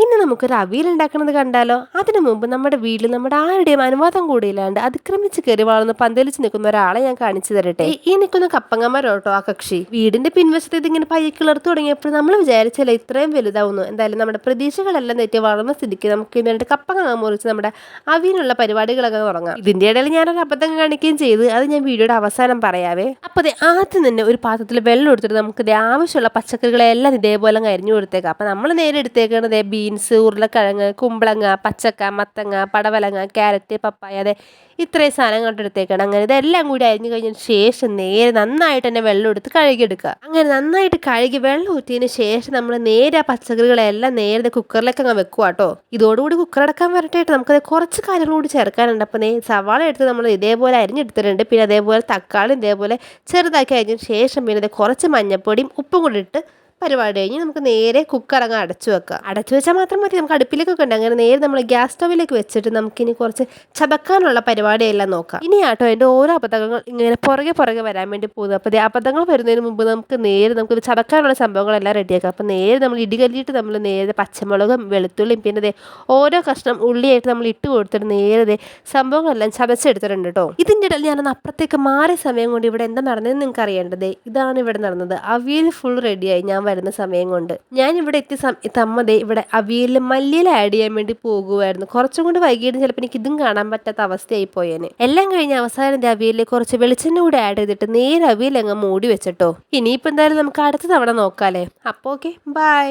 ഇന്ന് നമുക്കൊരു അവിയൽ ഉണ്ടാക്കുന്നത് കണ്ടാലോ? അതിനു മുമ്പ് നമ്മുടെ വീട്ടിൽ നമ്മുടെ ആരുടെയും അനുവാദം കൂടിയില്ലാണ്ട് അതിക്രമിച്ച് കയറി വളർന്ന് പന്തലിച്ച് നിൽക്കുന്ന ഒരാളെ ഞാൻ കാണിച്ചു തരട്ടെ. ഈ നിൽക്കുന്ന കപ്പങ്ങന്മാരോട്ടോ ആ കക്ഷി. വീടിന്റെ പിൻവശത്ത് ഇതിങ്ങനെ പയ്യെ കിളർത്തു തുടങ്ങിയപ്പോൾ നമ്മൾ വിചാരിച്ചല്ലേ ഇത്രയും വലുതാവുന്നു. എന്തായാലും നമ്മുടെ പ്രതീക്ഷകളെല്ലാം തെറ്റി വളർന്ന സ്ഥിതിക്ക് നമുക്ക് ഇന്ന് രണ്ട് കപ്പങ്ങ മുറിച്ച് നമ്മുടെ അവിയലുള്ള പരിപാടികളൊക്കെ തുടങ്ങാം. ഇതിന്റെ ഇടയിൽ ഞാനൊരു അബദ്ധം കാണിക്കുകയും ചെയ്ത് അത് ഞാൻ വീഡിയോയുടെ അവസാനം പറയാവേ. അപ്പോൾ ആദ്യം തന്നെ ഒരു പാത്രത്തിൽ വെള്ളം എടുത്തിട്ട് നമുക്ക് ആവശ്യമുള്ള പച്ചക്കറികളെല്ലാം ഇതേപോലെ അരിഞ്ഞു കൊടുത്തേക്കാം. അപ്പം നമ്മൾ നേരെ എടുത്തേക്കുന്നത് ബീൻസ്, ഉരുളക്കിഴങ്ങ്, കുമ്പളങ്ങ, പച്ചക്ക, മത്തങ്ങ, പടവലങ്ങ, ക്യാരറ്റ്, പപ്പായ, അതെ ഇത്രയും സാധനങ്ങൾ എടുത്തേക്കണം. അങ്ങനെ ഇതെല്ലാം കൂടി അരിഞ്ഞു കഴിഞ്ഞതിന് ശേഷം നേരെ നന്നായിട്ട് തന്നെ വെള്ളം എടുത്ത് കഴുകിയെടുക്കുക. അങ്ങനെ നന്നായിട്ട് കഴുകി വെള്ളം ഊറ്റിയതിന് ശേഷം നമ്മൾ നേരെ ആ പച്ചക്കറികളെല്ലാം നേരെ കുക്കറിലേക്ക് അങ്ങ് വെക്കുക കേട്ടോ. ഇതോടുകൂടി കുക്കർ അടക്കാൻ വരട്ടായിട്ട് നമുക്കത് കുറച്ച് കാര്യങ്ങൾ കൂടി ചേർക്കാനുണ്ട്. അപ്പോൾ സവാള എടുത്ത് നമ്മൾ ഇതേപോലെ അരിഞ്ഞെടുത്തിട്ടുണ്ട്. പിന്നെ അതേപോലെ തക്കാളി ഇതേപോലെ ചെറുതാക്കി അരിഞ്ഞതിന് ശേഷം പിന്നെ കുറച്ച് മഞ്ഞൾപ്പൊടിയും ഉപ്പും കൂടി ഇട്ട് പരിപാടി കഴിഞ്ഞ് നമുക്ക് നേരെ കുക്കർ അങ്ങ് അടച്ചു വെക്കുക. അടച്ചു വെച്ചാൽ മാത്രം മതി, നമുക്ക് അടുപ്പിലേക്കൊക്കെ ഉണ്ട്. അങ്ങനെ നേരെ നമ്മൾ ഗ്യാസ് സ്റ്റവിലേക്ക് വെച്ചിട്ട് നമുക്കിനി കുറച്ച് ചതക്കാനുള്ള പരിപാടിയെല്ലാം നോക്കാം. ഇനി ആട്ടോ അതിൻ്റെ ഓരോ അബദ്ധങ്ങൾ ഇങ്ങനെ പുറകെ വരാൻ വേണ്ടി പോകുന്നത്. അപ്പോൾ അബദ്ധങ്ങൾ വരുന്നതിന് മുമ്പ് നമുക്ക് ചതക്കാനുള്ള സംഭവങ്ങളെല്ലാം റെഡിയാക്കാം. അപ്പോൾ നേരെ നമ്മൾ ഇടികല്ലിയിട്ട് നമ്മൾ നേരെ പച്ചമുളകും വെളുത്തുള്ളിയും പിന്നെ ഓരോ കഷ്ണം ഉള്ളിയായിട്ട് നമ്മൾ ഇട്ട് കൊടുത്തിട്ട് നേരെ സംഭവങ്ങളെല്ലാം ചതച്ചെടുത്തിട്ടുണ്ട് കേട്ടോ. ഇതിൻ്റെ ഇടയിൽ ഞാനൊന്ന് അപ്പുറത്തേക്ക് മാറിയ സമയം കൊണ്ട് ഇവിടെ എന്താ നടന്നതെന്ന് നിങ്ങൾക്ക് അറിയേണ്ടത്. ഇതാണ് ഇവിടെ നടന്നത്. അവിയൽ ഫുൾ റെഡിയായി ഞാൻ വരുന്ന സമയം കൊണ്ട്. ഞാൻ ഇവിടെ എത്തിയ സമയത്ത് അമ്മ ഇവിടെ അവിയലിൽ മല്ലിയില ആഡ് ചെയ്യാൻ വേണ്ടി പോകുമായിരുന്നു. കുറച്ചും കൂടി വൈകിട്ട് ചിലപ്പോൾ എനിക്ക് ഇതും കാണാൻ പറ്റാത്ത അവസ്ഥയായി പോയേനെ. എല്ലാം കഴിഞ്ഞ് അവസാനം അവിയലിൽ കുറച്ച് വെളിച്ചെണ്ണ കൂടി ആഡ് ചെയ്തിട്ട് നേരെ അവിയൽ അങ്ങ് മൂടി വെച്ചിട്ടോ. ഇനിയിപ്പോൾ എന്തായാലും നമുക്ക് അടുത്ത തവണ നോക്കാല്ലേ. അപ്പോൾ ഓക്കെ, ബൈ.